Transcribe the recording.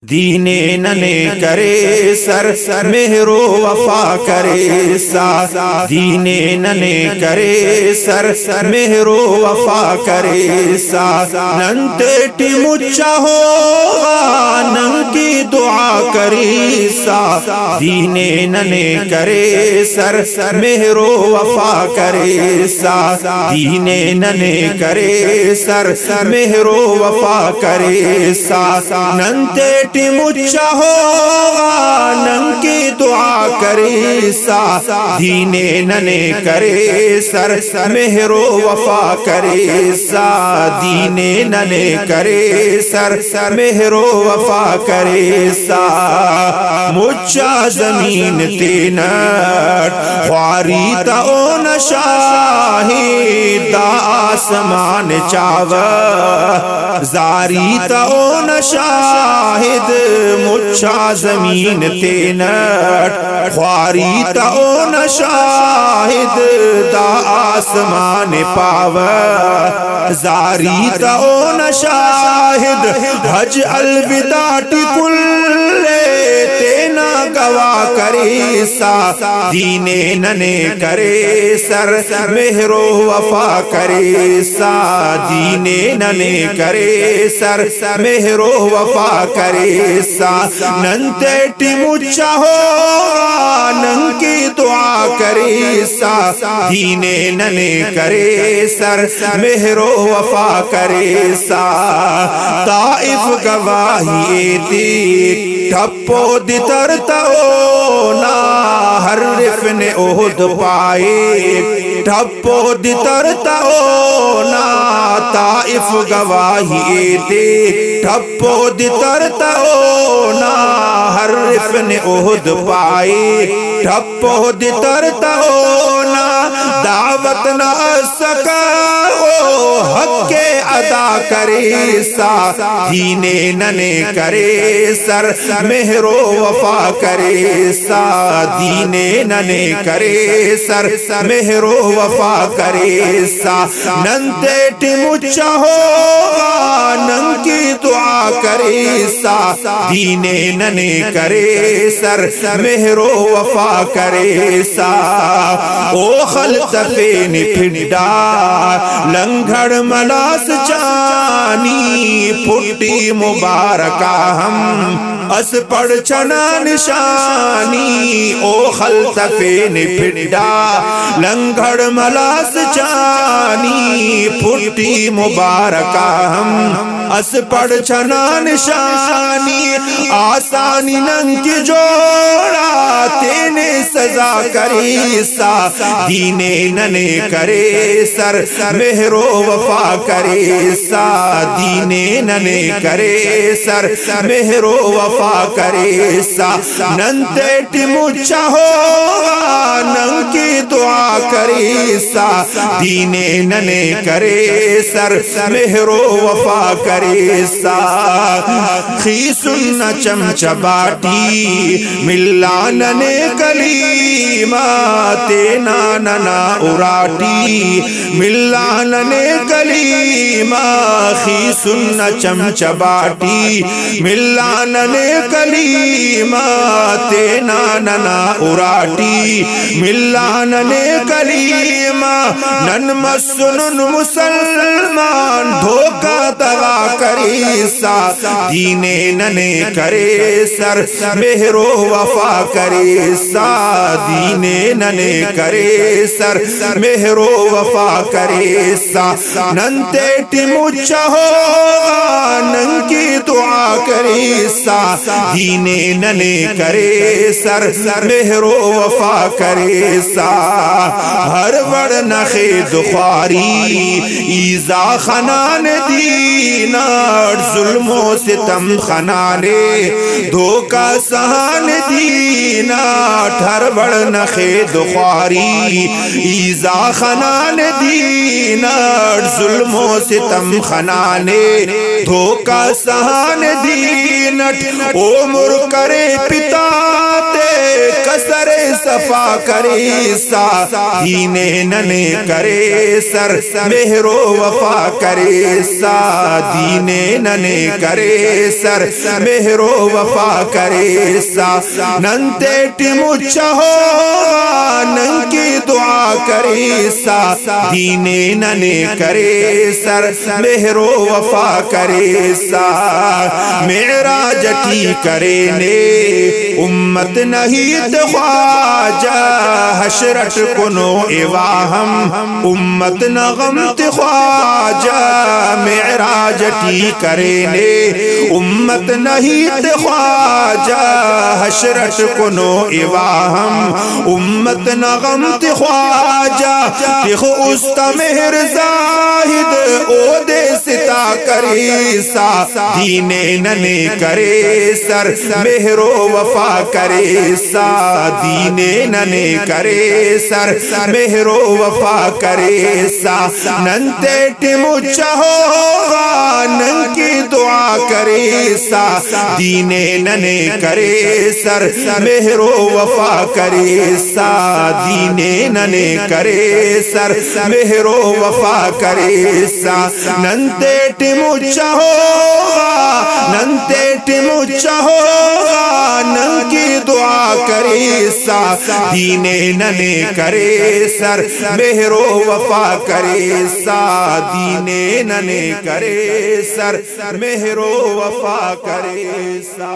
دینے ننے کرے سر مہر و وفا کرے سا دینے ننے کرے سر مہر و وفا کرے سا ننتیٹی مچا ہوگا نن کی دعا کرے سا دینے ننے کرے سر مہر و وفا کرے سا دینے ننے کرے سر مہر و وفا کرے سا ننتیٹی مچا ہوگا نن کی دعا کرے سا دینے ننے کرے سر مہر و وفا کرے سا دینے ننے کرے سر مہر و وفا کرے سا مچا زمین تینٹ خواری تا اون شاہی دا آسمان چاو زاری تا اون شاہد مچا زمین تینٹ خواری تا اون شاہد دا آسمان پاو زاری تا اون شاہد حج الوداع کلے تینا گوا کرے سا دینے ننے کرے سر مہر و وفا کرے سا دینے ننے کرے سر مہر و وفا کرے سا ننتیٹی مچا ہوگا نن کی دعا کرے سا دینے ننے کرے سر مہر و وفا کرے سا طائف گواہی دی ٹھپو دی ترتاؤنا ہر رفن احد پائے ٹھپو دی ترتاؤنا طائف گواہی دی ٹھپو دی ترتاؤنا ہر رفن احد پائے ٹھپو دی ترتاؤنا دعوت نہ سکا حق کے ادا کرے سا دینے ننے کرے سر مہر و وفا کرے سا دینے ننے کرے سر مہر و وفا کرے سا ننتیٹی مچا ہوگا نن کی دعا کرے سا دینے ننے کرے سر مہر و وفا کرے سا او خلطفین پھنڈا لنگھڑ ملاس چانی پھٹی مبارکہ ہم اس پڑ چنا نشانی او خلطفین پھنڈا لنگھڑ ملاس چانی پھٹی مبارکہ ہم اس پڑ چنا نشانی آسانی نن کی جوڑا تینے سزا کرے سا دینے ننے کرے سر مہر و وفا کرے سا دینے ننے کرے سر مہر و وفا کرے سا ننتیٹی مچا ہوگا نن کی دعا کرے سا دینے ننے کرے سر مہر و وفا کرے سا خیسن چمچ باٹی ملا ننے کلیمات نانا اراٹی ملا ننے کلیمہ خیسن چمچ باٹی ملا ننے کلیمات نانا اراٹی ملا ننے کلیمہ نن مسنن مسلمان دھوکہ دوا کرے سا دینے ننے کرے سر مہر و وفا کرے سا دینے ننے کرے سر مہر و وفا کرے سا ننتیٹی مچا ہوگا نن کی دعا کرے سا دینے ننے کرے سر مہر و وفا کرے سا ہر بڑ نخی دخواری ایزا خنان دینار ظلم و ستم خنانے دھوکہ سہان دینار ہر بڑ نخی دخواری ایزا خنان دینار ظلم و ستم خنانے دھوکہ سہان دینٹ عمر کرے پتا تے کسر صفا کرے سا دینے ننے کرے سر مہر و وفا کرے سا دینے ننے کرے سر مہر و وفا کرے سا ننتیٹی مچھا ہو نن کی دعا کرے سا دینے ننے کرے سر مہر و وفا کرے سا معراج ٹی کرے نے امت نہیں خواجہ حشرت کنو ایواہم امت نغمت خواجہ معراج ٹی کرے نے امت نہیں خواجہ حشرت کنو ایواہم امت نغمت خواجہ تخ استا مہر زاہد او دے ستا کرے سا دینے ننے کرے سر مہر و وفا کرے سا دینے ننے کرے سر مہر و وفا کرے سا ننتیٹی مچھا ہوگا نن کی دعا کرے سا دینے ننے کرے سر مہر و وفا کرے سا دینے ننے کرے سر مہر و وفا کرے سا ننتیٹی مچھا ہوگا ننتیٹی مچھا ہوگا نن کی دعا کرے سا دینے ننے کرے سر مہر و وفا کرے سا دینے ننے کرے سر مہر و وفا کرے سا